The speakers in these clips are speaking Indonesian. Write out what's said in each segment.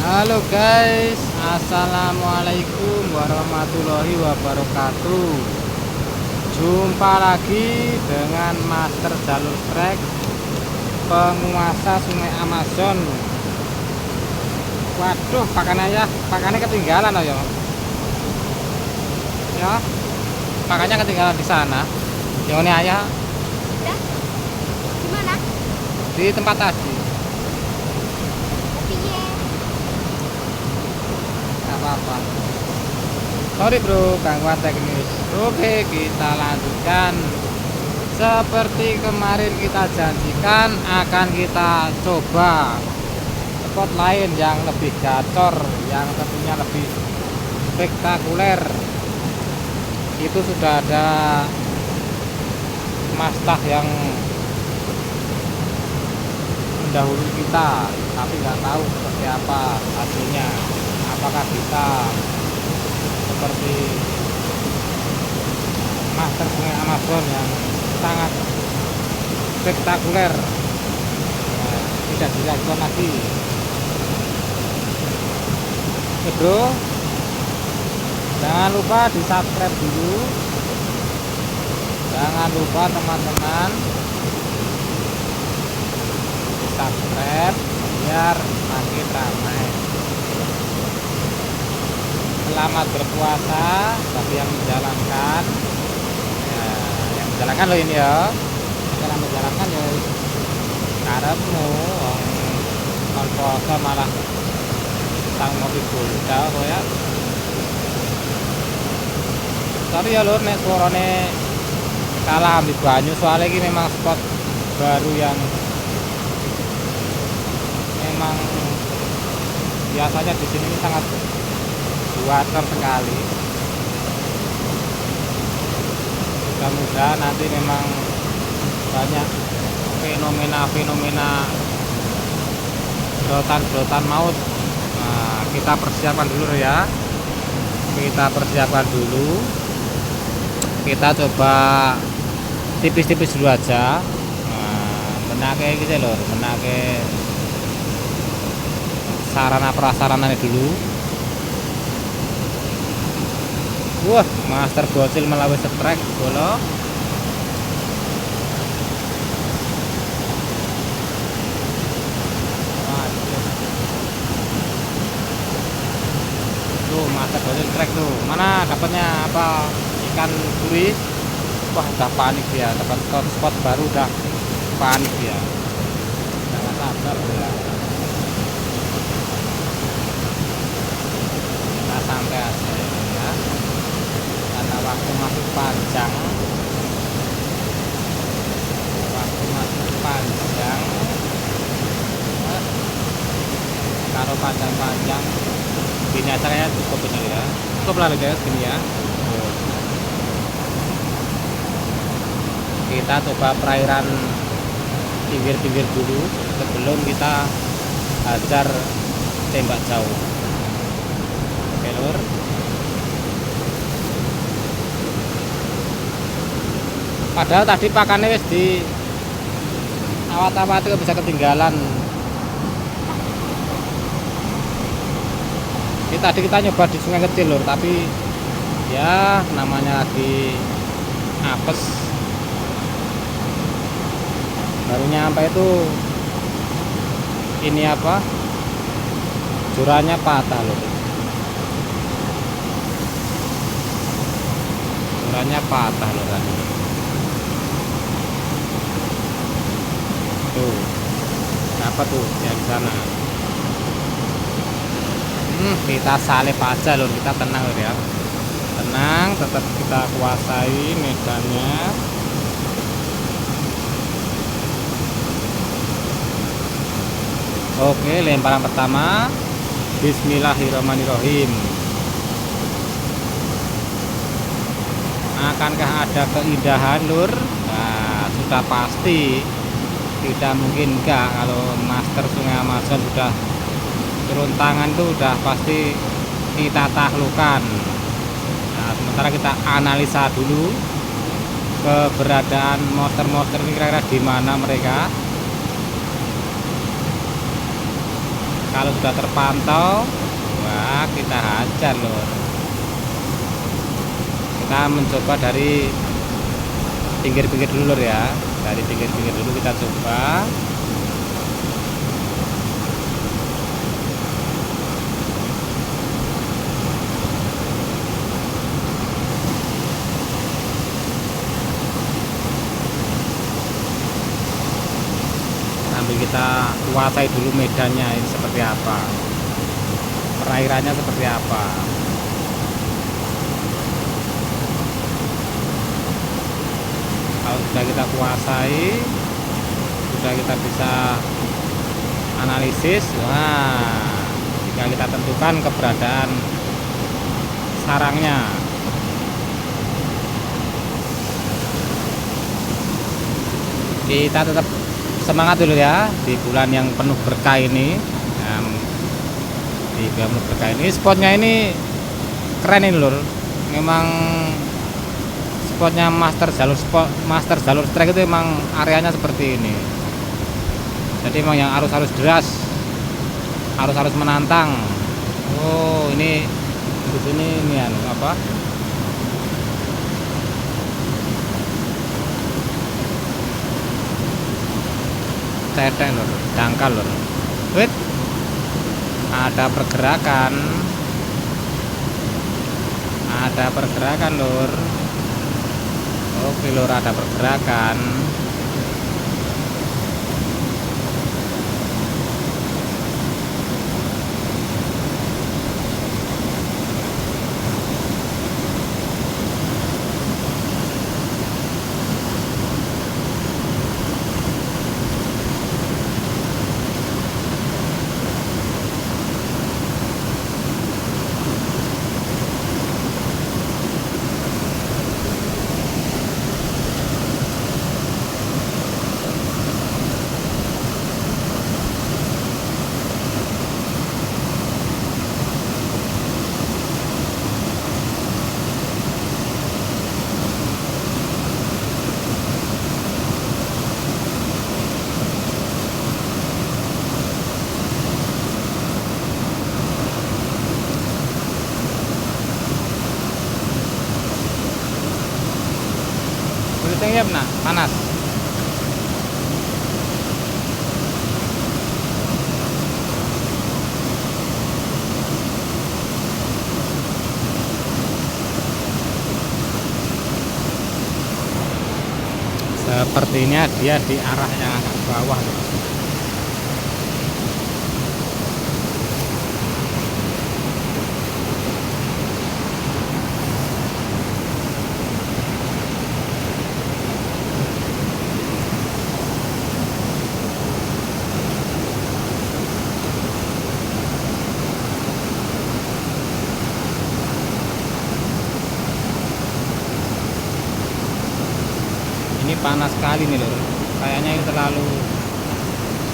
Halo guys, assalamualaikum warahmatullahi wabarakatuh. Jumpa lagi dengan Master Jalur Trek, penguasa Sungai Amazon. Waduh, pakannya ketinggalan loh ya. Ya, pakannya ketinggalan di sana. Yang ini ayah Ya, gimana? di tempat tadi. Piye? Gak apa-apa. Sorry bro, gangguan teknis. Oke, kita lanjutkan. Seperti kemarin kita janjikan, akan kita coba spot lain yang lebih gacor, yang tentunya lebih spektakuler. Itu sudah ada Mastah yang mendahului kita, tapi nggak tahu seperti apa hasilnya. Apakah bisa seperti Master Sungai Amazon yang sangat spektakuler. Nah, tidak diragukan lagi. Oke bro, jangan lupa di subscribe dulu. Jangan lupa teman-teman di subscribe biar makin ramai. Selamat berpuasa bagi yang menjalankan. Ya, yang menjalankan lo ini ya. Kalau menjalankan ya karepmu kon puasa malah sang ngopi gulda kok ya. Sorry ya lur nek suarane kalah ambil banyu, soalnya ini memang spot baru yang memang biasanya di sini sangat water sekali. Mudah-mudahan nanti memang banyak fenomena-fenomena sedotan maut. Nah, kita persiapkan dulu ya. Kita persiapkan dulu. Kita coba tipis-tipis dulu aja. Nah, menake gitu loh, menake sarana prasarana dulu. Wah, Master Bocil melalui strike bolo. Tuh, Master Bocil strike tuh. Mana dapatnya apa? Ikan suri. Wah, udah panik dia, dapat spot baru udah panik dia. Jangan sabar ya. Kita santai aja ya. Karena waktu masih panjang. Kalau panjang-panjang gini acaranya cukup benar ya. Cukup lah guys gini ya. Kita coba perairan pinggir-pinggir dulu sebelum kita hajar tembak jauh. Oke lur. Padahal tadi pakannya wis di awat-awat itu bisa ketinggalan. Tadi kita nyoba di sungai kecil lur, tapi ya namanya lagi apes. Baru nyampe itu ini apa? Juranya patah lur. Juranya patah lur tadi. Tuh. Apa tuh yang sana? Kita salip aja lur, kita tenang lur ya. Tenang, tetap kita kuasai medannya. Oke, lemparan pertama. Bismillahirrahmanirrahim. Akankah ada keindahan lur? Nah, sudah pasti. Tidak mungkin enggak kalau Master Sungai Amazon sudah turun tangan tuh udah pasti kita taklukkan. Nah, sementara kita analisa dulu keberadaan monster-monster ini kira-kira di mana mereka. Kalau sudah terpantau, wah kita hajar lur. Kita mencoba dari pinggir-pinggir dulu lur ya. Dari pinggir-pinggir dulu kita coba. Sambil kita kuasai dulu medannya ini seperti apa, perairannya seperti apa. Kalau sudah kita kuasai, sudah kita bisa analisis, wah jika kita tentukan keberadaan sarangnya. Kita tetap semangat dulu ya di bulan yang penuh berkah ini. Di bulan penuh berkah ini, spotnya ini keren ini lur. Memang spotnya master jalur trek itu emang areanya seperti ini. Jadi emang yang arus deras, arus menantang. Oh ini di sini ini apa? Cedek lur, dangkal lur. Wait, ada pergerakan lur. Oke lur, ada pergerakan. Kulitnya ya panas. Sepertinya dia di arah yang agak bawah loh. Ini panas sekali nih lur. Kayaknya ini terlalu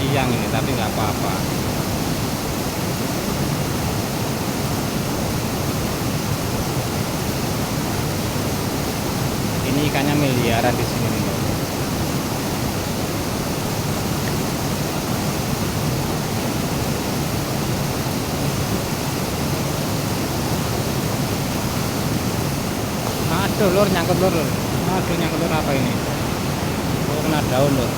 siang ini, tapi nggak apa-apa. Ini ikannya miliaran di sini nih lur. Aduh lur, nyangkut lur. Aduh nyangkut lur, apa ini? Oh kena daun lur.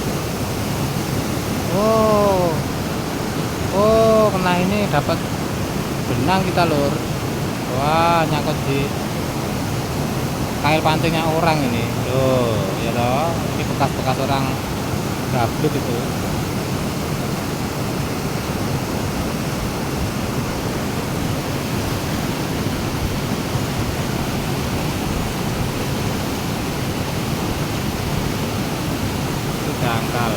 Oh kena ini, dapat benang kita lur. Wah nyangkut di kail pancingnya orang ini. Loh ya loh, ini bekas-bekas orang gabluk itu. Dangkal.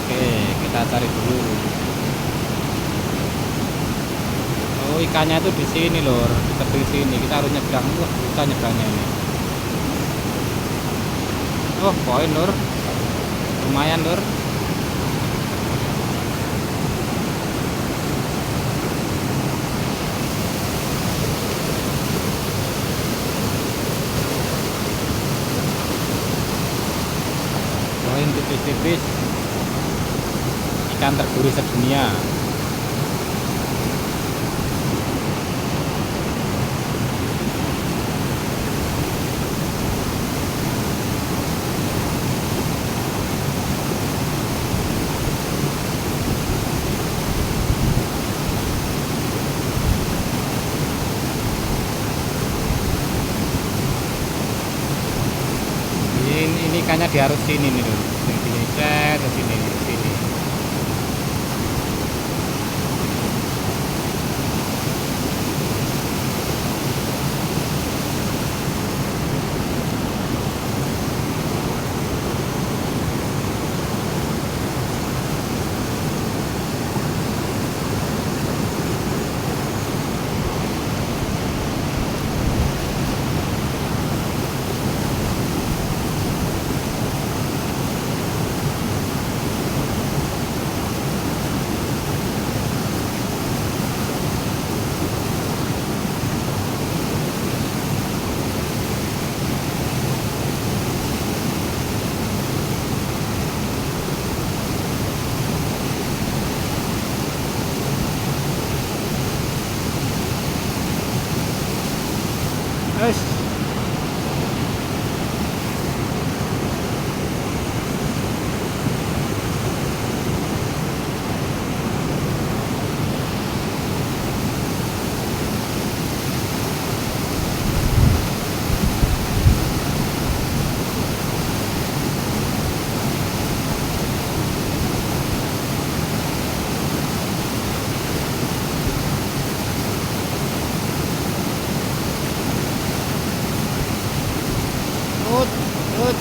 Oke, kita cari dulu. Oh, ikannya itu di sini, lur, di tepi sini. Kita harus nyebrang. Wah, susah nyebrangnya ini. Oh, poin, lur. Lumayan, lur. Poin tipis-tipis. Ikan tergurih sedunia. ikannya diarus sini nih lur, sini set ke sini sini.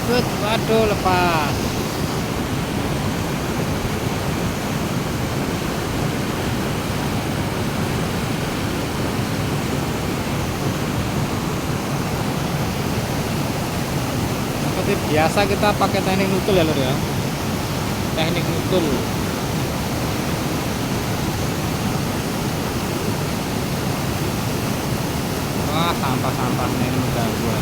Terus waduh lepas. Seperti biasa kita pakai teknik nutul ya lur ya. Teknik nutul. Wah, sampah-sampahnya ini udah gua.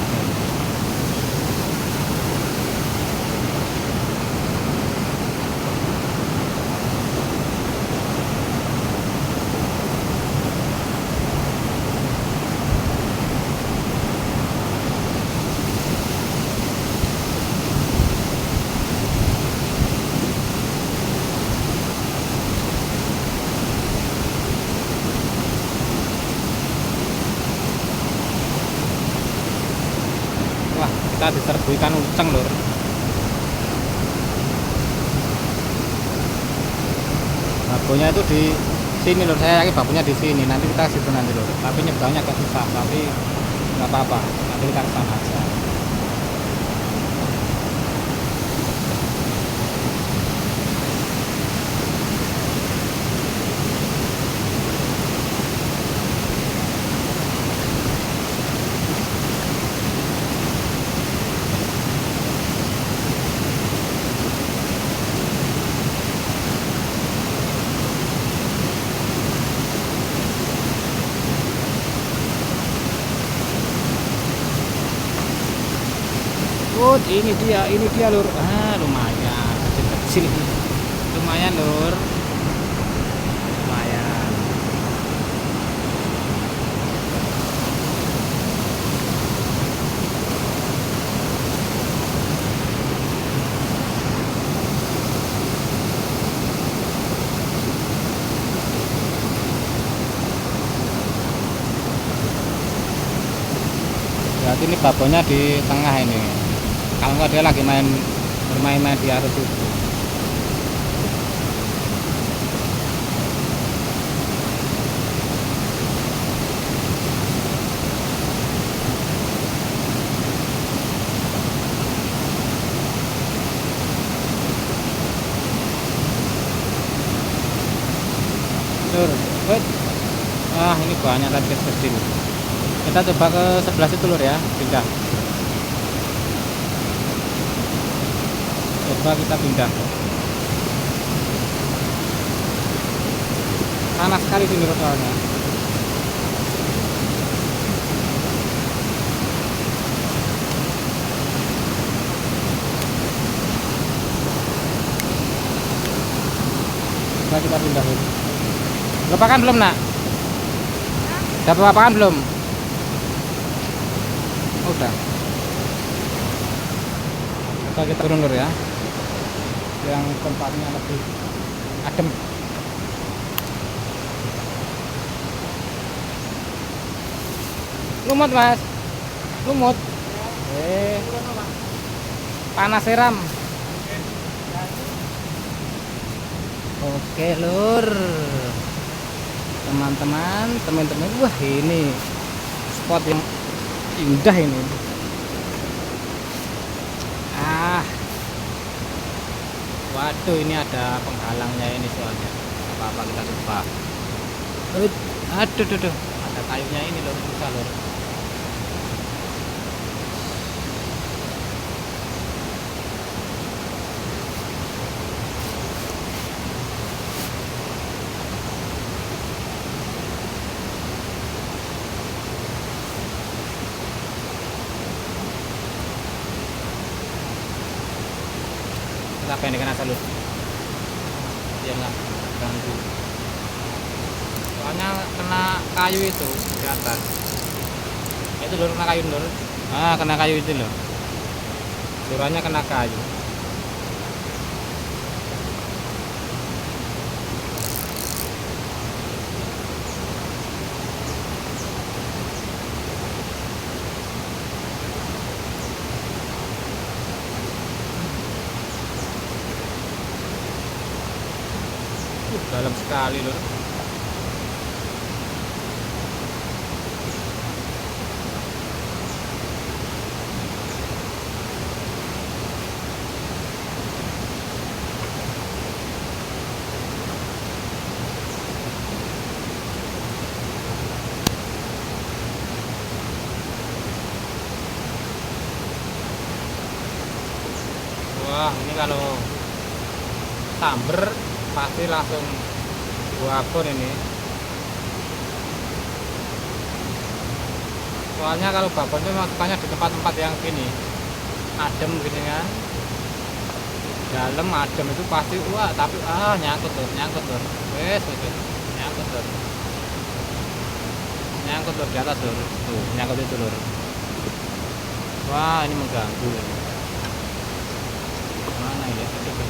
Wah, kita diserbu ikan uceng lur. Babonya itu di sini lur, saya yakin babonya di sini. Nanti kita situ nanti lur. Tapi nyebrangnya agak susah, tapi nggak apa-apa. Nanti kita kesana aja. Ini dia lur. Ah, lumayan kecil-kecil. Lumayan lur. Lumayan. Berarti ini babonya di tengah ini. Kalau nggak dia lagi bermain-main di arus itu. Lur, ah ini banyak tadi kecil. Kita coba ke sebelah situ lur ya, pindah. Coba kita pindah. Panas sekali sini soalnya. Coba kita pindah dulu. Udah pakan belum nak? Dapat pakan belum? Oh, udah. Coba kita turun lur ya. Yang tempatnya lebih adem. Lumut mas, lumut. Panas seram. Oke lur, teman-teman, wah ini spot yang indah ini. Waduh, ini ada penghalangnya ini soalnya. Apa-apa kita coba. Aduh, ada kayunya ini lur, susah lur. Kita pendekkan asal lur, biar nggak ganggu. Soalnya kena kayu itu di atas. Itu lur, kena kayu lur. Kena kayu itu loh. Surannya kena kayu. Dalam sekali lur. Wah, ini kalau samber pasti langsung babon ini. Soalnya kalau babon itu masuknya di tempat-tempat yang gini, adem gini kan. Dalam adem itu pasti tapi nyangkut tuh. Wes, nyangkut tuh di atas tuh. Tuh, nyangkut itu lur. Wah, ini mengganggu. Mana ya? Coba.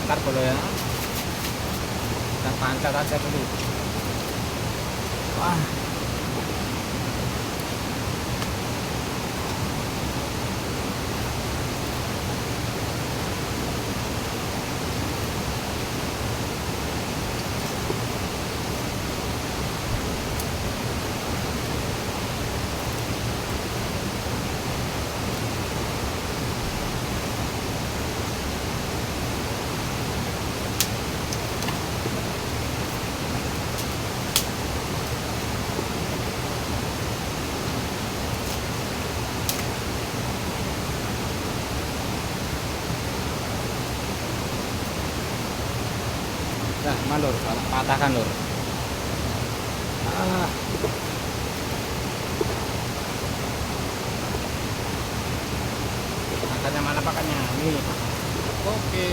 Ntar boleh ya, kita pancat aja dulu. Wah, nah mandur, patahkan lur. Makanya mana pakannya nih. Oke,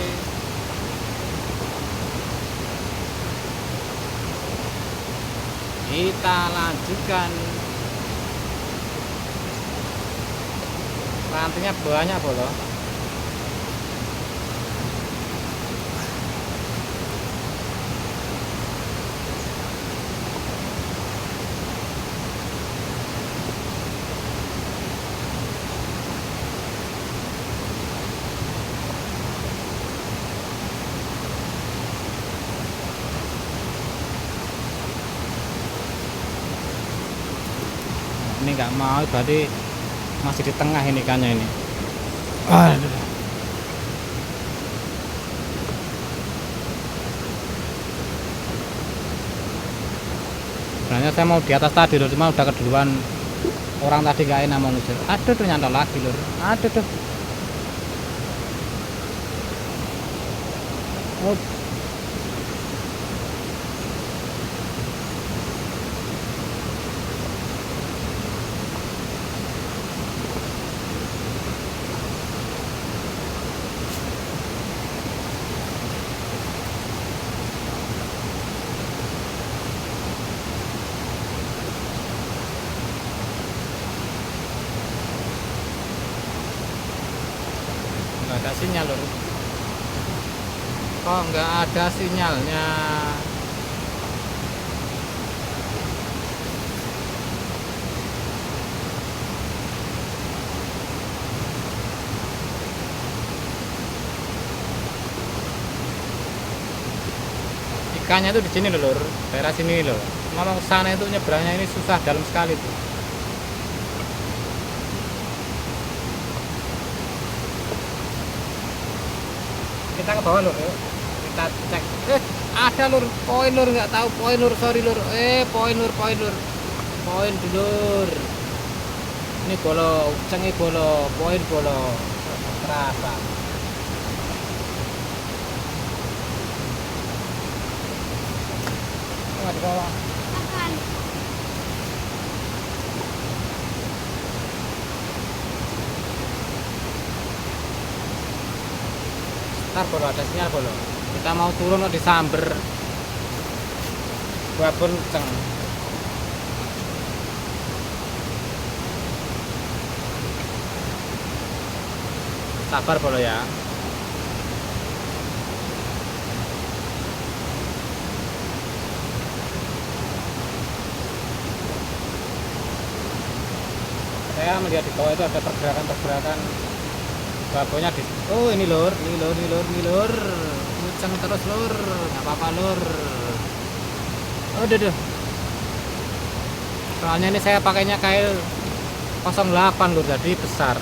kita lanjutkan. Rantingnya banyak bolo. Ini nggak mau, berarti masih di tengah ini ikannya ini. Aduh. Sebenarnya saya mau di atas tadi lur, cuma udah keduluan orang tadi, nggak enak mau ngusir. Aduh tuh, nyantol lagi lur. Aduh tuh. ada sinyal lur. Kok nggak ada sinyalnya? Ikannya tuh di sini loh lur, daerah sini loh. Mau ke sana itu nyebrangnya ini susah, dalam sekali tuh. Kita ke bawah lur, yuk. Kita cek. Ada lur, poin lur, nggak tahu poin lur, sorry lur. Poin lur, poin dulur. Ini bolo, cengi bolo, poin bolo. Terasa. Di bawah. Makan. Ntar bolo, ada sinyal bolo. Kita mau turun kok disamber. Babon ceng. Sabar bolo ya. Saya melihat di bawah itu ada pergerakan babonnya di. Oh ini lur, kenceng terus lur, nggak apa-apa lur. Oh deh. Soalnya ini saya pakainya kail 08 lur, jadi besar.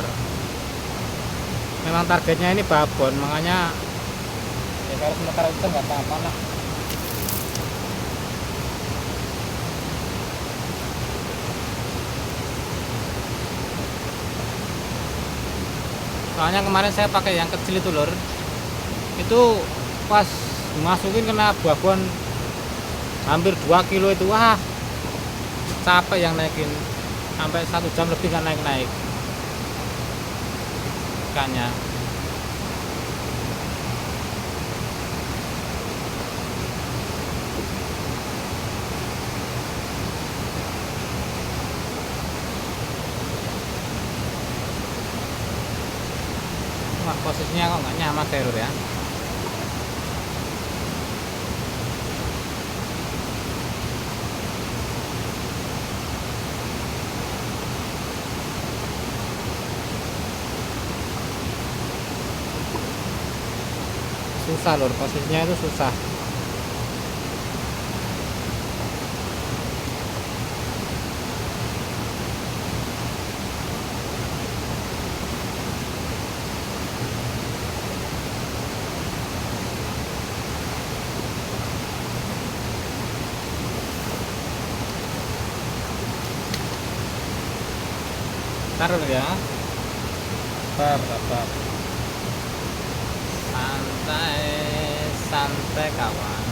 Memang targetnya ini babon, makanya ya kalau sementara itu nggak apa-apa lah. Soalnya kemarin saya pakai yang kecil itu lur, itu pas masukin kena babon hampir 2 kilo itu, wah capek yang naikin, sampai 1 jam lebih kan naik ikannya. Wah posisinya kok nggak nyaman saya lur ya. Susah lur, posisinya itu susah. Taruh ya, sabar, santai kawan.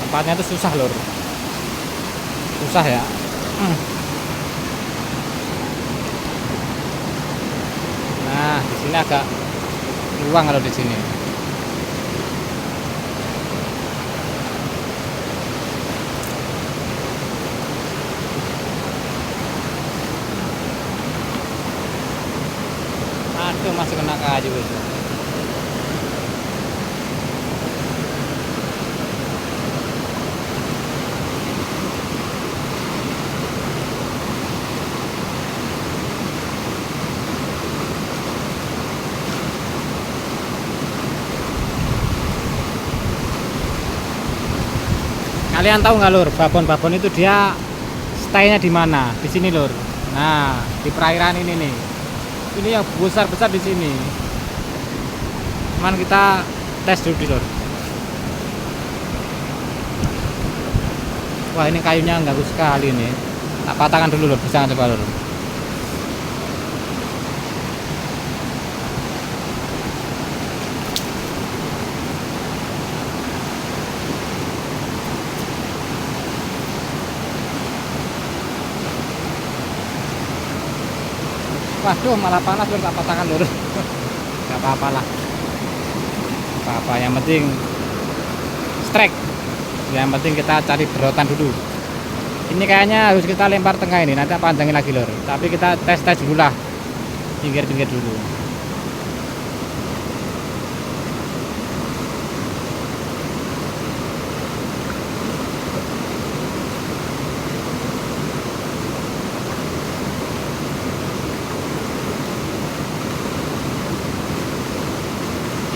Tempatnya itu susah lur, susah ya. Nah di sini agak luang kalau di sini. Aduh masih kena kayu itu. Kalian tahu nggak lur, babon-babon itu dia stay-nya di mana? Di sini lur. Nah, di perairan ini nih. Ini yang besar-besar di sini. Cuman kita tes dulu lur. Wah, ini kayunya ganggu sekali nih. Tak patahkan dulu lur, bisa nggak coba lur? Waduh, malah panas lur, tak patahkan lur. Gak apa-apa lah. Apa-apa, yang penting strike. Yang penting kita cari berotan dulu. Ini kayaknya harus kita lempar tengah ini, nanti panjangin lagi lur. Tapi kita tes dulu lah, pinggir-pinggir dulu.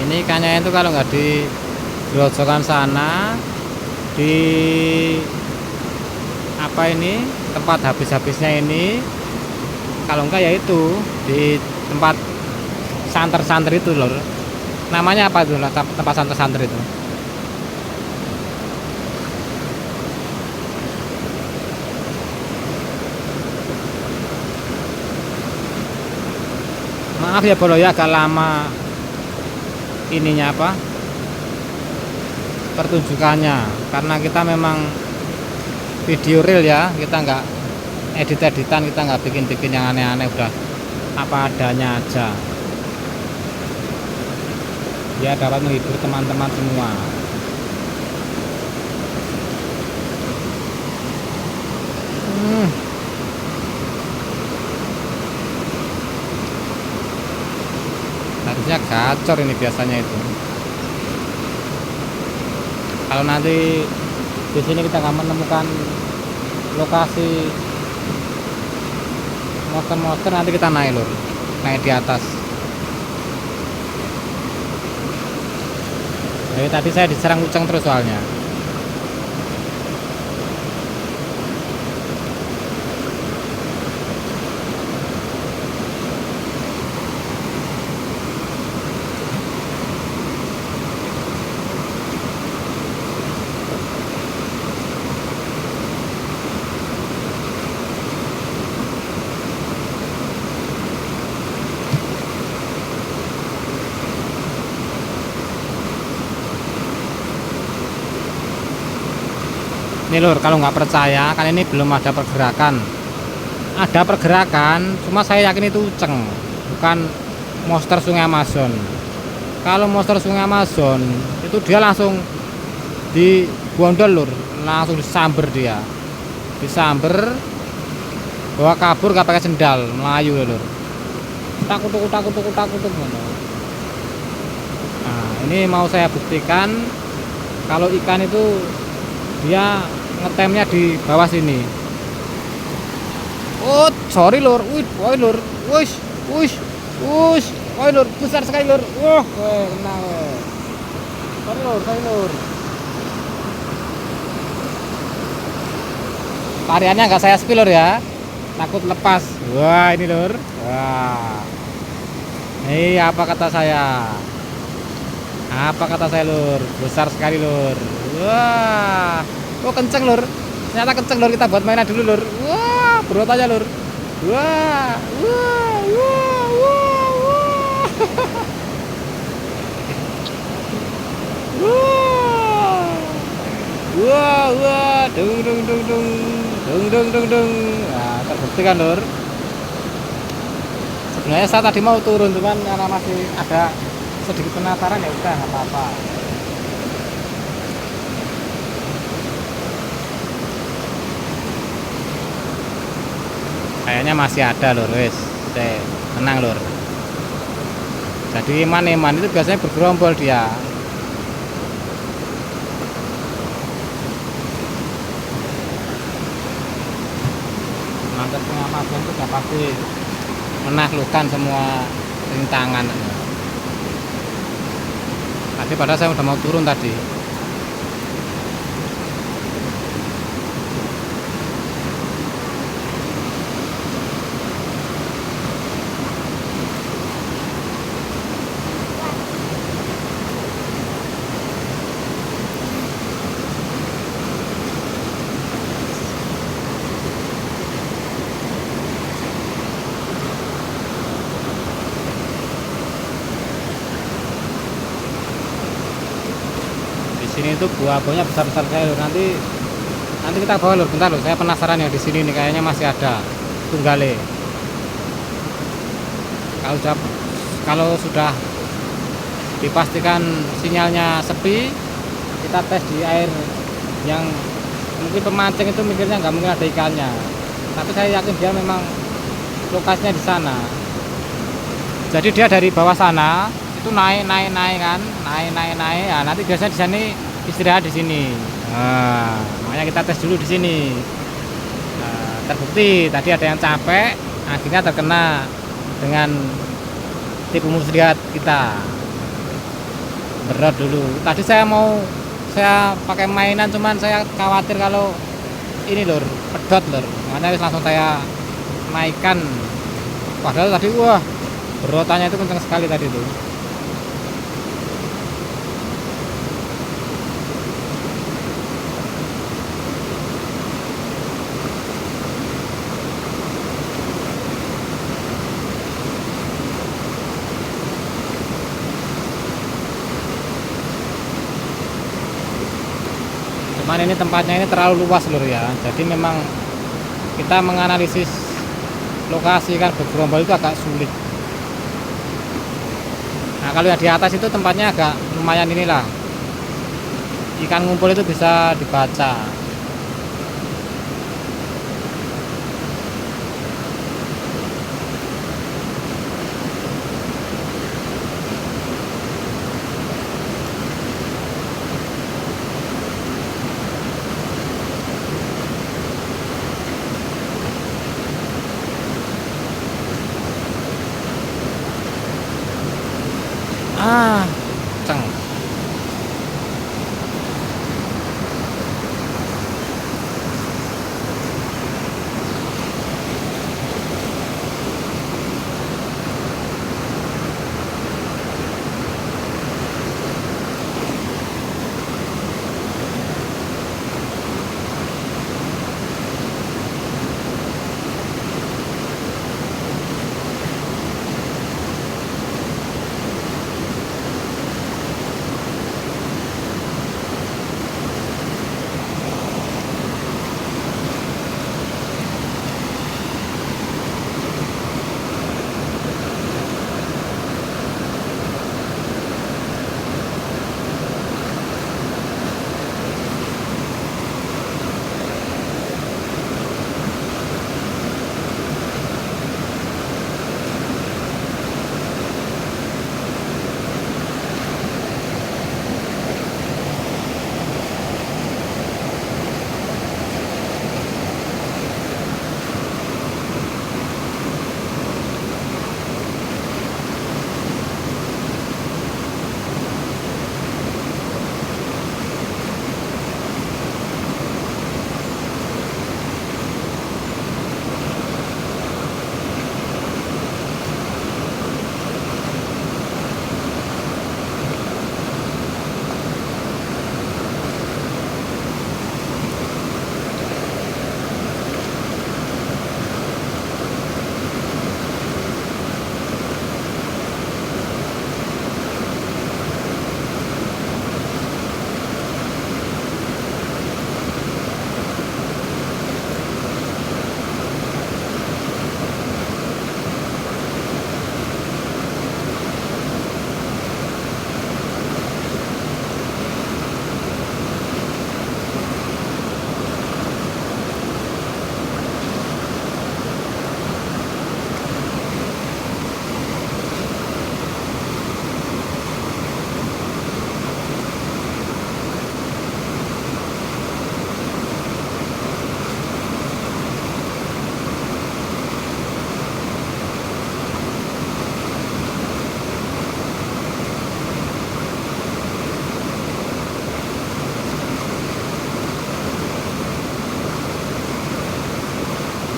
Ini ikannya itu kalau nggak di grojokan sana, di apa ini tempat habis-habisnya ini, kalau enggak ya itu di tempat santer-santer itu lor. Namanya apa itu lah tempat santer-santer itu? Maaf ya bro ya, agak lama ininya apa pertunjukannya, karena kita memang video real ya, kita nggak edit-editan, kita nggak bikin-bikin yang aneh-aneh, udah apa adanya aja ya, dapat menghibur teman-teman semua. Harusnya gacor ini biasanya itu. Kalau nanti di sini kita nggak menemukan lokasi monster-monster, nanti kita naik lur, naik di atas. Jadi tadi saya diserang uceng terus soalnya. Ini lur, kalau nggak percaya, kan ini belum ada pergerakan. Ada pergerakan, cuma saya yakin itu uceng, bukan monster Sungai Amazon. Kalau monster Sungai Amazon itu dia langsung di bondol lur, langsung disamber dia, disamber, bawa kabur gak pakai sendal, melayu lur. Takut. Nah, ini mau saya buktikan kalau ikan itu dia ngetemnya di bawah sini. Oh, sorry lur. Woi lur. Wush. Woi lur, besar sekali lur. Wah, kena. Sorry lur. Tariannya nggak saya spill lur ya. Takut lepas. Wah, ini lur. Wah. Ini apa kata saya? Lur? Besar sekali lur. Wah, oh kenceng lur, ternyata kenceng lur, kita buat mainan dulu lur. Wah, berot aja lur. Wah. Wah, dung. Nah, terbukti kan lur. Sebenarnya saya tadi mau turun, cuman karena masih ada sedikit penasaran, ya udah nggak apa-apa. Kayaknya masih ada lur, wes. Tenang lur. Jadi iman itu biasanya bergerombol dia. Monster Sungai Amazon itu sudah pasti menaklukkan semua rintangan. Tadi padahal saya udah mau turun tadi. Sini itu buah-buahnya besar-besar sekali lur. Nanti kita bawa lur, bentar lur, saya penasaran ya, di sini nih kayaknya masih ada tunggale. Kalau sudah dipastikan sinyalnya sepi, kita tes di air yang mungkin pemancing itu mikirnya nggak mungkin ada ikannya, tapi saya yakin dia memang lokasinya di sana. Jadi dia dari bawah sana itu naik naik naik kan, naik naik naik. Ya, nanti biasanya di sini istirahat di sini. Nah, makanya kita tes dulu di sini. Nah, terbukti tadi ada yang capek, akhirnya terkena dengan tipu muslihat kita. Berat dulu. Tadi saya pakai mainan, cuman saya khawatir kalau ini lur, pedot lur. Makanya langsung saya naikkan. Padahal tadi wah, berotannya itu kencang sekali tadi tuh. Cuman ini tempatnya ini terlalu luas lur ya. Jadi memang kita menganalisis lokasi kan bergerombol itu agak sulit. Nah kalau yang di atas itu tempatnya agak lumayan inilah, ikan ngumpul itu bisa dibaca. Ah, ceng.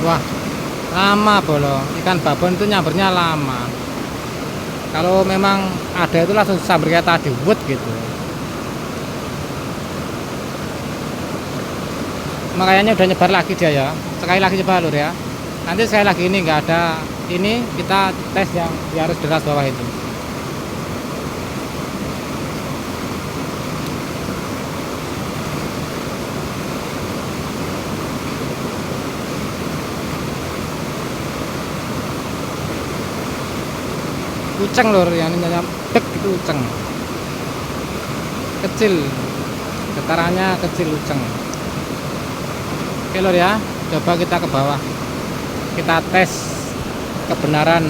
Wah, lama bolo. Ikan babon itu nyambernya lama. Kalau memang ada itu langsung samber kayak tadi, wood gitu. Makanya udah nyebar lagi dia ya. Sekali lagi coba lur ya. Nanti sekali lagi ini nggak ada ini, kita tes yang di arus deras bawah itu. Uceng lur, yang dek itu uceng. Kecil. Getarannya kecil uceng. Oke lur ya, coba kita ke bawah. Kita tes kebenaran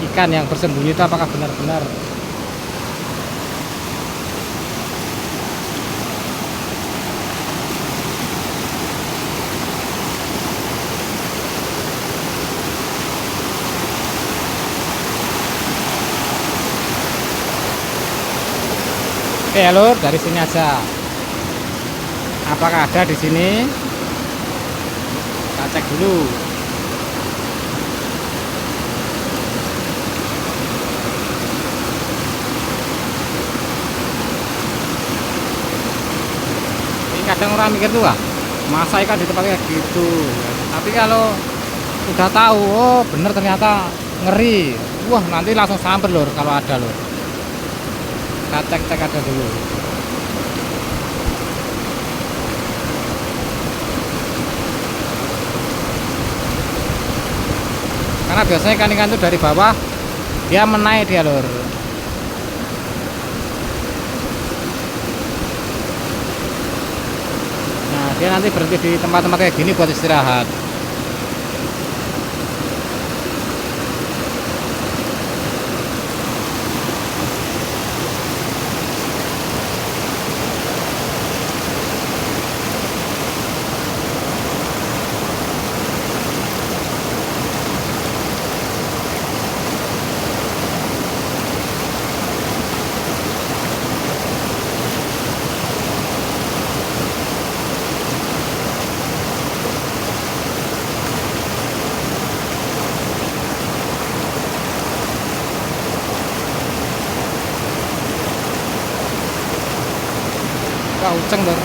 ikan yang bersembunyi itu apakah benar-benar. Oke ya lur, dari sini aja. Apakah ada di sini? Kita cek dulu. Ini kadang orang mikir tuh masa ikan di tempatnya kayak gitu. Tapi kalau udah tahu, oh bener ternyata ngeri. Wah nanti langsung samper lur kalau ada lur. Kita cek aja dulu. Karena biasanya ikan-ikan itu dari bawah dia menaik dia lur. Nah dia nanti berhenti di tempat-tempat kayak gini buat istirahat. Wah uceng lur.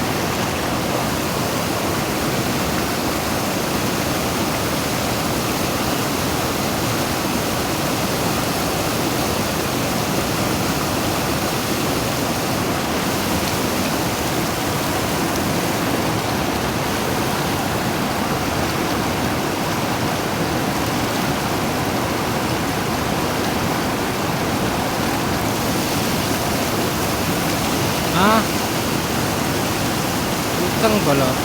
Ah, uceng bolot.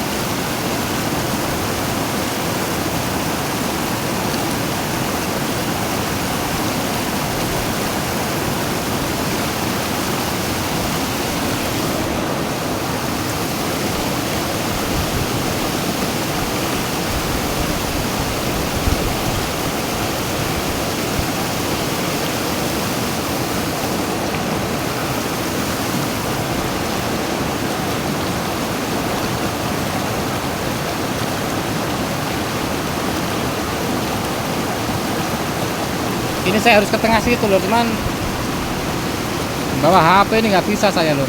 Ini saya harus ke tengah situ lur, cuman bawa HP ini nggak bisa saya lur.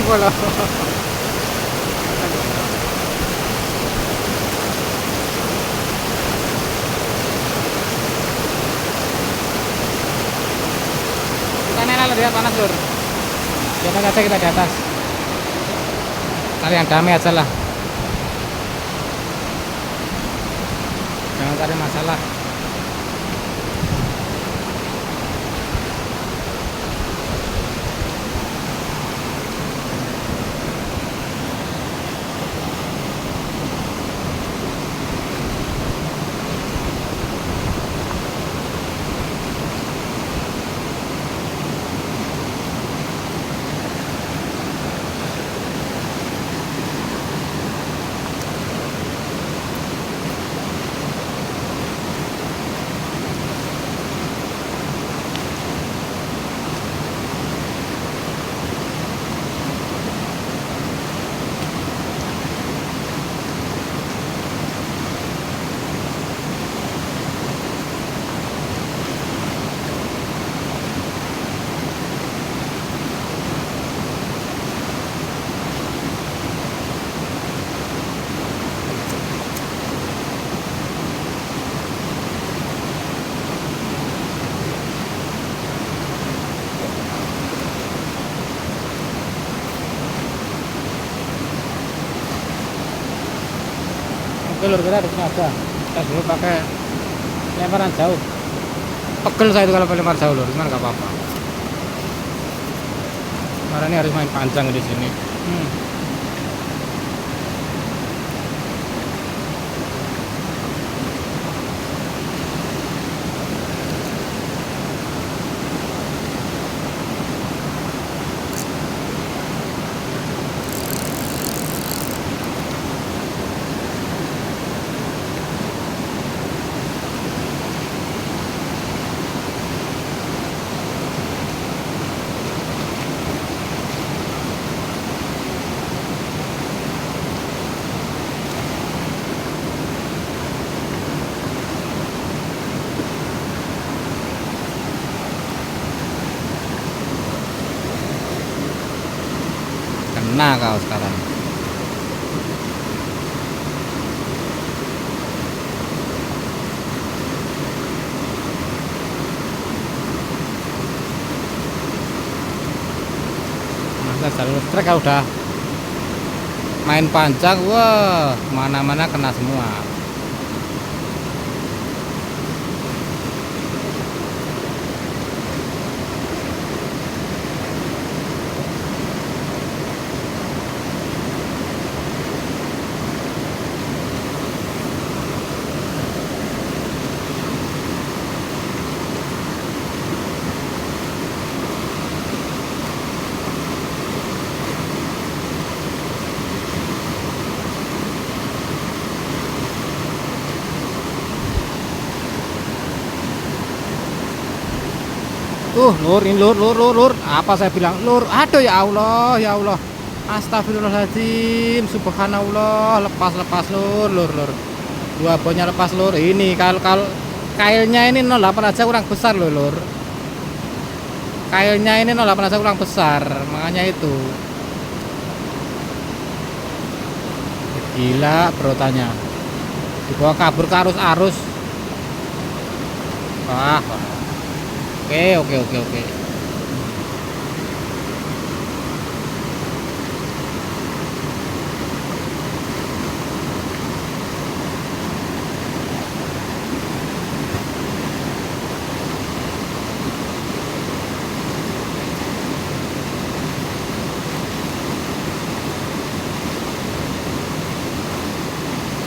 apa loh. Kita enak lihat panas lur. Jangan saja kita di atas. Cari yang damai aja lah. Jangan cari masalah. Oke lur, kita di sini aja. Kita dulu pakai lemparan jauh. Pegel saya itu kalau lempar jauh lur, cuman nggak apa-apa. Karena ini harus main panjang di sini. Kena kau sekarang. Masa jalur trek kalau udah main panjang, wah mana-mana kena semua. Lur, ini lur. Apa saya bilang? Lur, aduh ya Allah, ya Allah. Astagfirullahaladzim, subhanallah. Lepas lur. Dua bonnya lepas lur. Ini kalau kailnya ini 08 aja kurang besar loh lur. Kailnya ini 08 aja kurang besar, makanya itu. Gila berotannya. Dibawa kabur ke arus. Wah. Oke.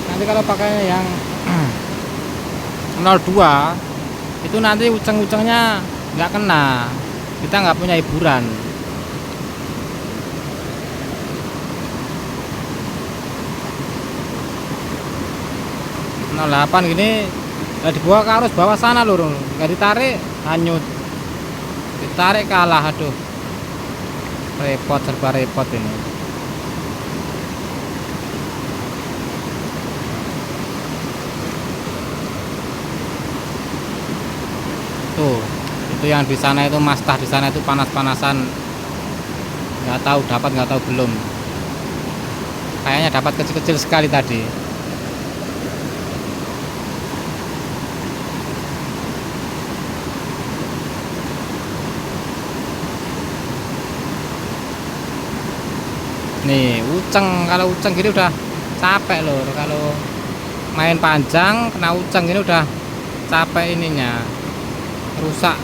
Nanti kalau pakai yang 02 itu nanti uceng-ucengnya nggak kena, kita nggak punya hiburan. Nah 08 gini nggak dibawa ke arus bawah sana lur, nggak ditarik hanyut, ditarik kalah. Aduh repot, serba repot ini. Tuh, itu yang di sana itu mastah di sana itu panas-panasan nggak tahu dapat nggak tahu belum, kayaknya dapat kecil-kecil sekali tadi. Nih uceng, kalau uceng gini udah capek lur, kalau main panjang kena uceng ini udah capek ininya, rusak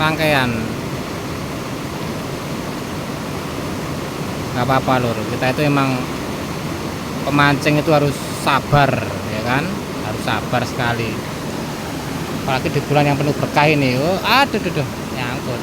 rangkaian. Nggak apa-apa lur, kita itu emang pemancing itu harus sabar ya kan, harus sabar sekali, apalagi di bulan yang penuh berkah ini. Oh aduh nyangkut.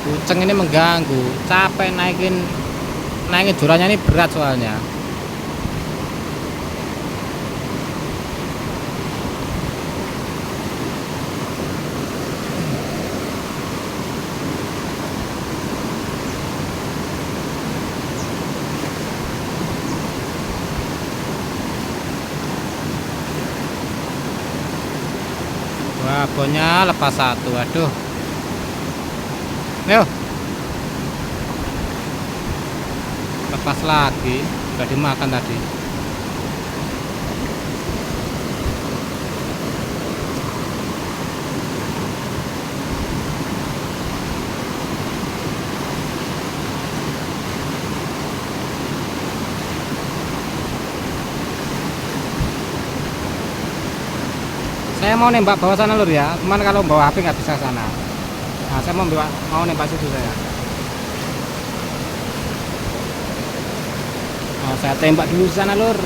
Kucing ini mengganggu, capek naikin jorannya ini berat soalnya. Wah, bonya lepas satu, aduh. Yuk, lepas lagi, udah dimakan tadi. Saya mau nembak bawah sana lur ya, cuman kalau bawa HP nggak bisa sana. Nah, saya mau nembak situ saya. Nah, saya tembak dulu sana lur.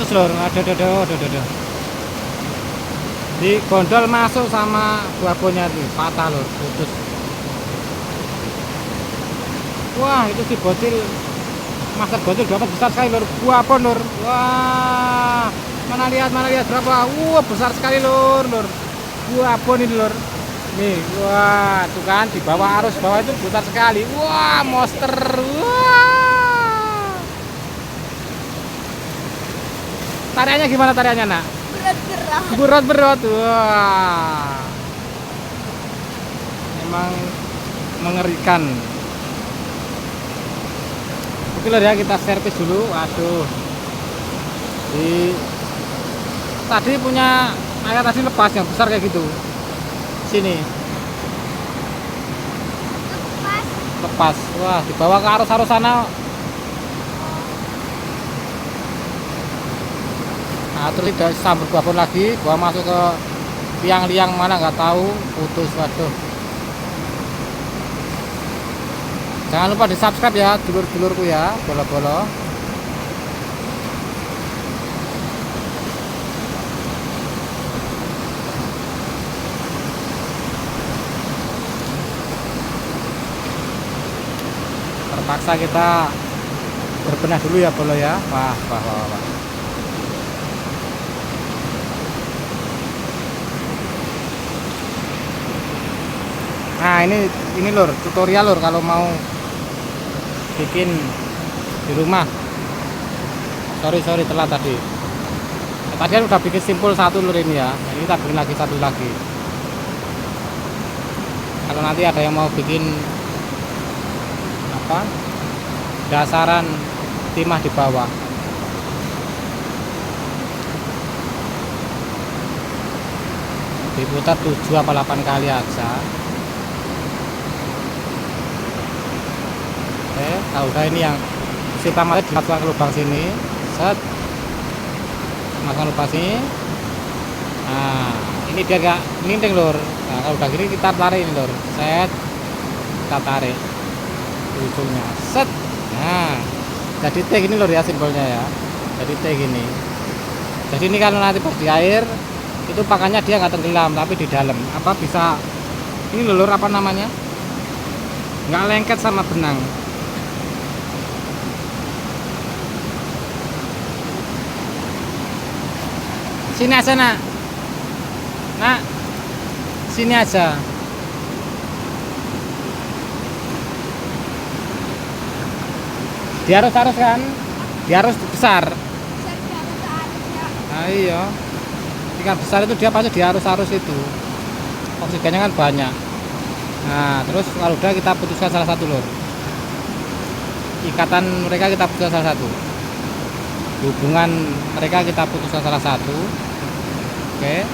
Putus lor, aduh. Di gondol masuk sama buah-buahnya tuh patah lor, putus. Wah, itu si bocil master bocil dapat besar sekali lor, buah-buah lor. Wah, mana lihat berapa? Wah, besar sekali lor. Buah-buah ini lor. Nih, wah, tuh kan di bawah arus bawah itu besar sekali. Wah, monster. Wah. Tariannya gimana tariannya, Nak? Berat. Berat. Wah. memang mengerikan. Oke lor ya, kita servis dulu. Aduh, tadi punya air tadi lepas yang besar kayak gitu. Sini lepas, wah dibawa ke arus-arus sana. Nah terus tidak sambut babon lagi, bawa masuk ke liang-liang mana nggak tahu, putus. Waduh, jangan lupa di subscribe ya dulur-dulurku ya, bolo-bolo. Terpaksa kita berbenah dulu ya bolo ya. Wah. Nah ini lur, tutorial lur kalau mau bikin di rumah. Sorry telat tadi. Tadi kan udah bikin simpul satu lur ini ya. Ini kita bikin lagi satu lagi. Kalau nanti ada yang mau bikin apa, dasaran timah di bawah. Diputar 7 apa 8 kali aja. Kalau udah ini yang simpang mati dimasukkan ke lubang sini, set, masukkan lubang sini. Nah ini biar gak nginting lur. Nah kalau udah gini kita tarik ini lur, set, kita tarik ujungnya, set. Nah jadi T gini lur ya simbolnya ya, jadi T gini. Jadi ini kalau nanti pas di air itu pakannya dia nggak tenggelam tapi di dalam apa bisa ini lur, apa namanya, nggak lengket sama benang. Sini aja nak, sini aja. Diarus-arus kan, diarus besar. Nah iya, ikan besar itu dia pasti diarus-arus itu, oksigennya kan banyak. Nah terus kalau udah kita putuskan salah satu lur, ikatan mereka kita putuskan salah satu, hubungan mereka kita putuskan salah satu. Oke,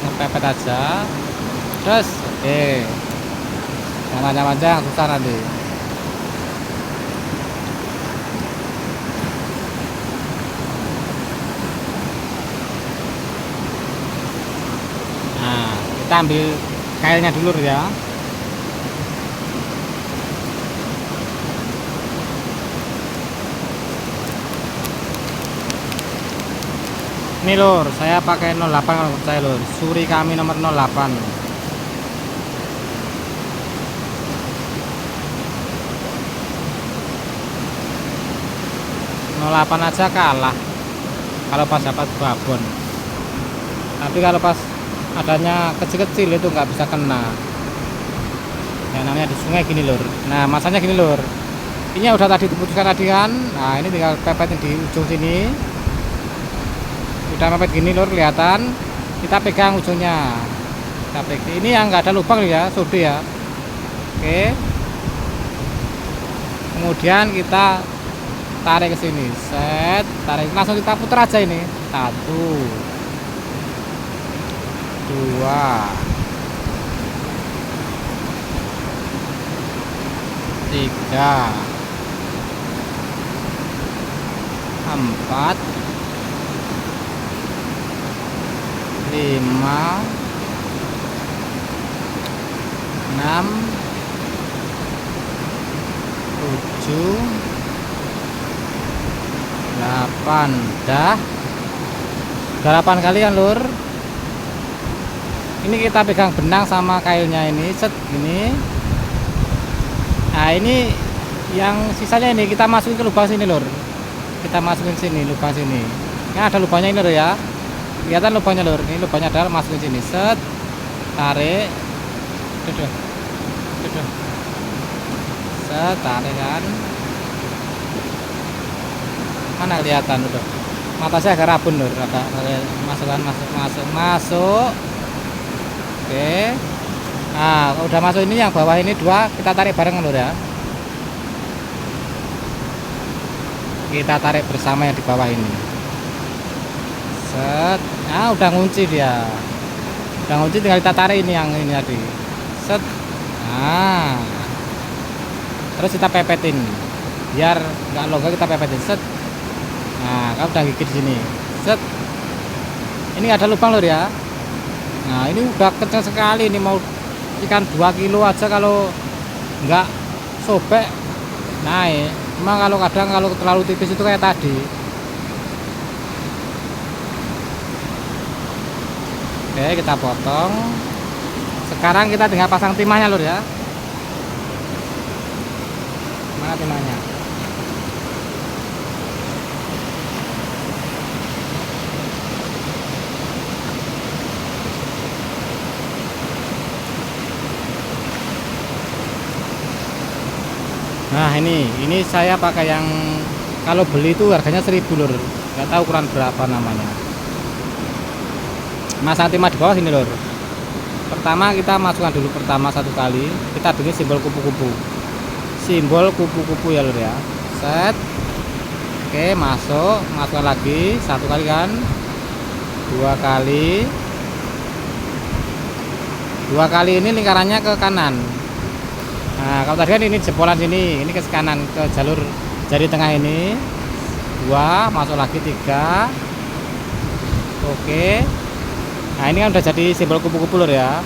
ngepepet aja terus. Oke, yang panjang-panjang susah nanti. Nah kita ambil kailnya dulu ya. Ini lur, saya pakai 08 kalau percaya lur, suri kami nomor 08. 08 aja kalah kalau pas dapat babon. Tapi kalau pas adanya kecil-kecil itu nggak bisa kena. Yang namanya di sungai gini lur. Nah masanya gini lur, ini udah tadi diputuskan tadi kan. Nah ini tinggal pepetin di ujung sini. Udah mepet gini lur, kelihatan. Kita pegang ujungnya, kita pegang. Ini yang nggak ada lubang ya, sudi ya. Oke, kemudian kita tarik ke sini, set, tarik, langsung kita putar aja ini. 1 2 3 4 5 6 7 8 dah 8 kali kan lur. Ini kita pegang benang sama kailnya ini, set ini. Nah ini yang sisanya ini kita masukin ke lubang sini lur, kita masukin sini, lubang sini. Ini ada lubangnya ini lur ya, kelihatan lubangnya lur. Ini lubangnya adalah masukin sini, set, tarik, set, tarik kan. Mana kelihatan udah, mata saya agak rabun lur, agak masuk. Oke, Nah, kalau udah masuk ini yang bawah ini dua, kita tarik bareng lur ya. Kita tarik bersama yang di bawah ini. Set. Nah, udah ngunci dia. Udah ngunci, tinggal kita tarik ini yang ini tadi. Set. Nah. Terus kita pepetin. Biar nggak longgar kita pepetin. Set. Nah, kalau udah gigit di sini. Set. Ini ada lubang lur ya. Nah, ini udah kencang sekali, ini mau ikan 2 kilo aja kalau nggak sobek naik. Cuma kalau kadang kalau terlalu tipis itu kayak tadi. Oke, kita potong. Sekarang kita tinggal pasang timahnya lur ya. Mana timahnya? Nah, ini saya pakai yang kalau beli itu harganya 1.000 lur. Nggak tahu ukuran berapa namanya. Masang timah di bawah sini lur. Pertama kita masukkan dulu pertama satu kali. Kita bikin simbol kupu-kupu. Simbol kupu-kupu ya lur ya. Set. Oke, masukkan lagi satu kali kan. Dua kali. Dua kali ini lingkarannya ke kanan. Nah, kalau tadi kan ini jebolan sini, ini ke kanan ke jalur jari tengah ini. Dua, masuk lagi 3. Oke. Nah, ini kan udah jadi simbol kupu-kupu lur ya.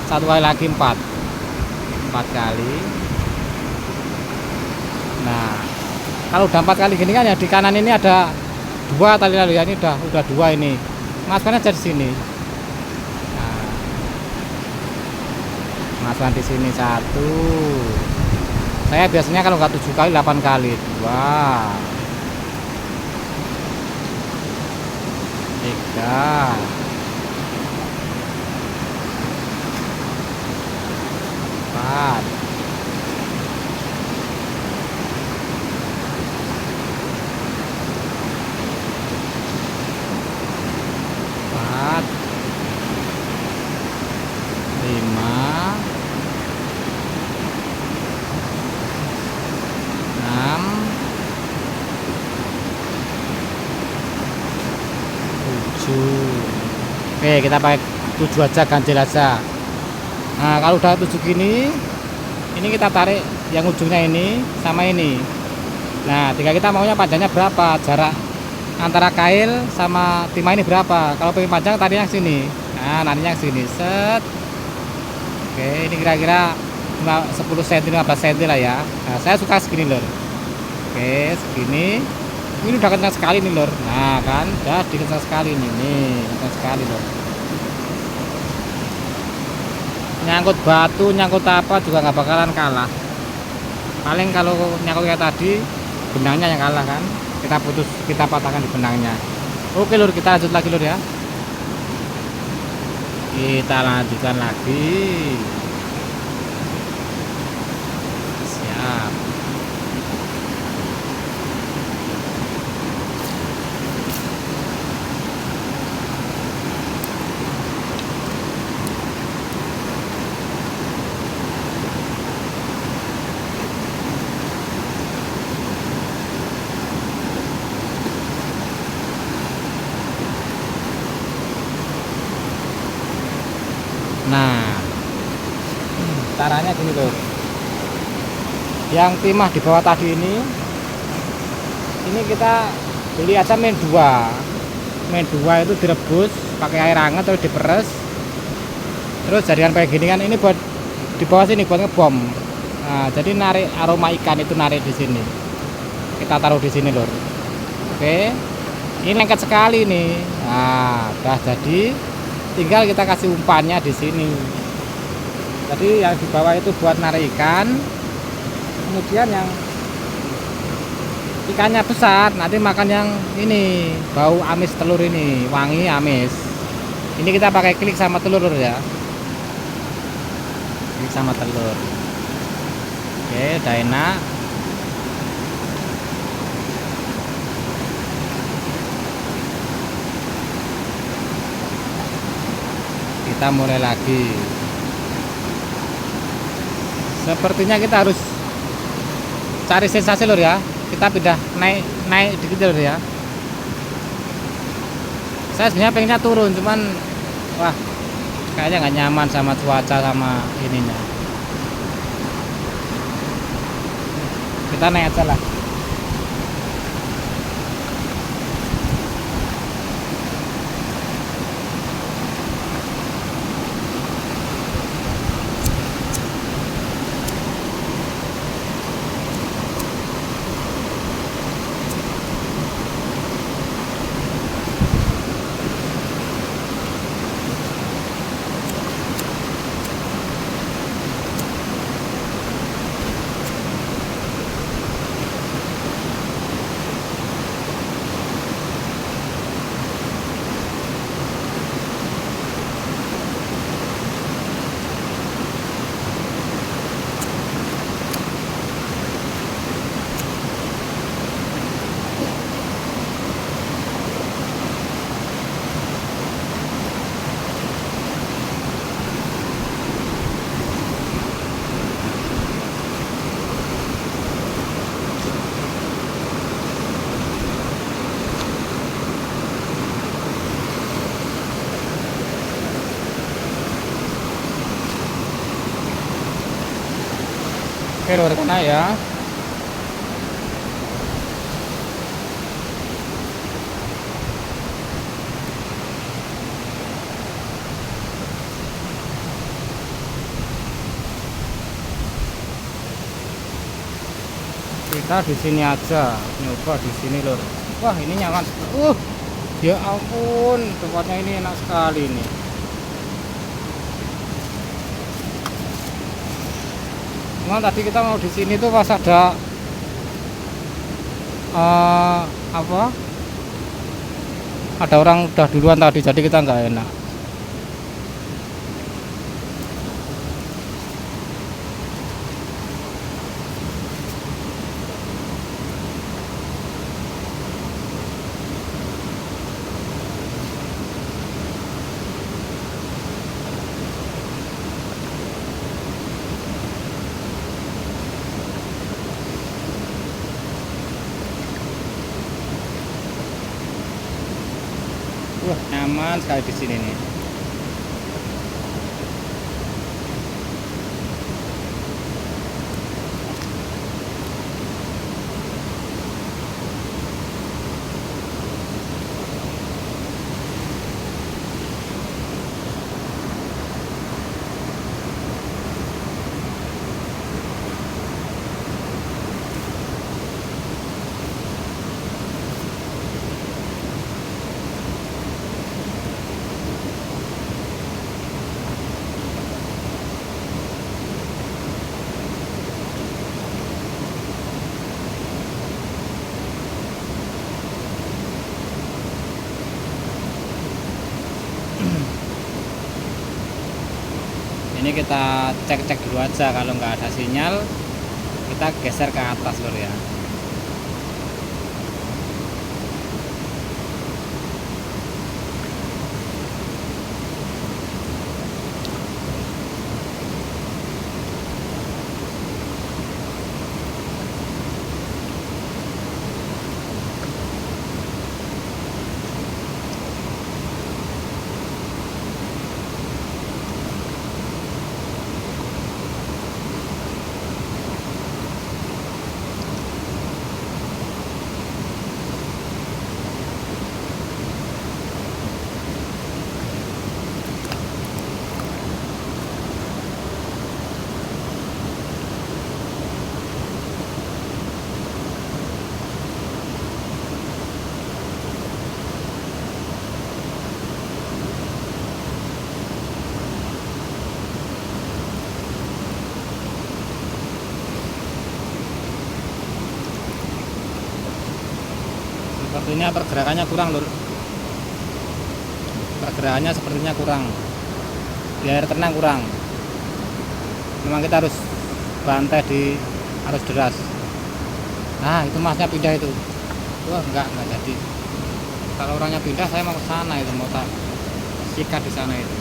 Satu kali lagi 4. 4 kali. Nah, kalau udah 4 kali gini kan ya di kanan ini ada 2 tali lalu ya, ini udah 2 ini. Masukkan aja di sini. Masukkan di sini 1. Saya biasanya kalau nggak 7 kali 8 kali. 2, 3, 4, 4, 5, 6, 7. Oke, kita pakai 7 aja, ganjil aja. Nah, kalau udah 7 gini, ini kita tarik yang ujungnya ini sama ini. Nah, tinggal kita maunya panjangnya berapa, jarak antara kail sama timah ini berapa. Kalau pengen panjang tadi yang sini. Nah, nantinya yang sini. Set. Oke, ini kira-kira 10 cm 15 cm lah ya. Nah, saya suka segini lur. Oke, segini. Ini udah kencang sekali nih lur. Nah, kan udah kencang sekali nih, kencang sekali lur. Nyangkut batu, nyangkut apa juga nggak bakalan kalah. Paling kalau nyangkut kayak tadi, benangnya yang kalah kan. Kita patahkan di benangnya. Oke lur, kita lanjut lagi lur ya. Kita lanjutkan lagi. Siap. Nah, caranya gini lur. Yang timah di bawah tadi ini kita beli aja main 2. Main 2 itu direbus pakai air hangat terus diperes. Terus jadikan kayak gini kan, ini buat di bawah sini buat ngebom. Nah, jadi narik aroma ikan itu, narik di sini. Kita taruh di sini lur. Oke. Ini lengket sekali nih. Nah, udah jadi. Tinggal kita kasih umpannya di sini. Jadi yang di bawah itu buat narik ikan. Kemudian yang ikannya besar nanti makan yang ini, bau amis telur ini, wangi amis. Ini kita pakai klik sama telur ya. Klik sama telur. Oke, udah enak. Kita mulai lagi. Sepertinya kita harus cari sensasi lur ya. Kita pindah naik dikit lur ya. Saya sebenarnya pengennya turun, cuman wah kayaknya nggak nyaman sama cuaca sama ininya. Kita naik aja lah. Oke lur, kena ya. Kita di sini aja, nyoba di sini lur. Wah ini nyaman. Ya ampun, tempatnya ini enak sekali nih. Cuma tadi kita mau di sini tuh pas ada apa? Ada orang udah duluan tadi, jadi kita nggak enak. Wah nyaman sekali di sini nih. Ini kita cek-cek dulu aja, kalau nggak ada sinyal kita geser ke atas lur ya. Sepertinya pergerakannya kurang lur. Pergerakannya sepertinya kurang. Biar tenang kurang. Memang kita harus bantai di arus deras. Nah itu masnya pindah itu. Wah enggak jadi. Kalau orangnya pindah saya mau ke sana itu, mau tak sikat di sana itu.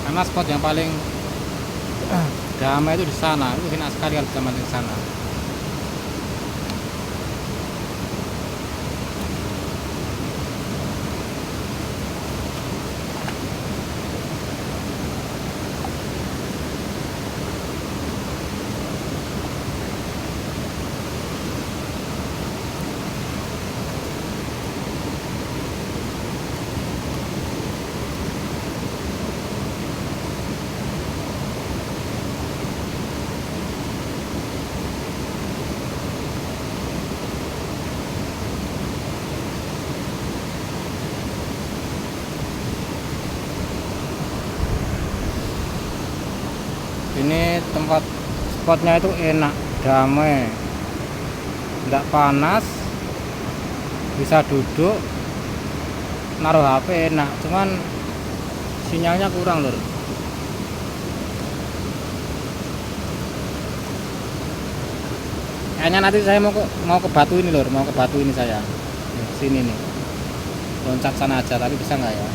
karena spot yang paling damai itu di sana. Itu enak sekali kalau bisa mancing di sana. Ini tempat spotnya itu enak, damai, tidak panas, bisa duduk, naruh HP enak, cuman sinyalnya kurang lur. Kayaknya nanti saya mau ke batu ini lur, mau ke batu ini saya, sini nih, loncat sana aja, tapi bisa nggak ya?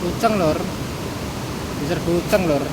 Kuceng lur, diserbu kuceng lur.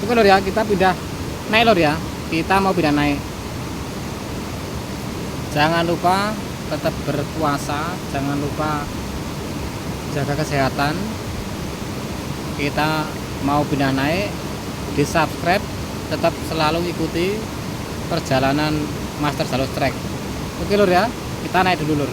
Oke lur ya, kita pindah naik lur ya. Kita mau pindah naik. Jangan lupa tetap berpuasa, jangan lupa jaga kesehatan. Kita mau pindah naik, di subscribe, tetap selalu ikuti perjalanan Master Jalur Trek. Oke lur ya, kita naik dulu lur.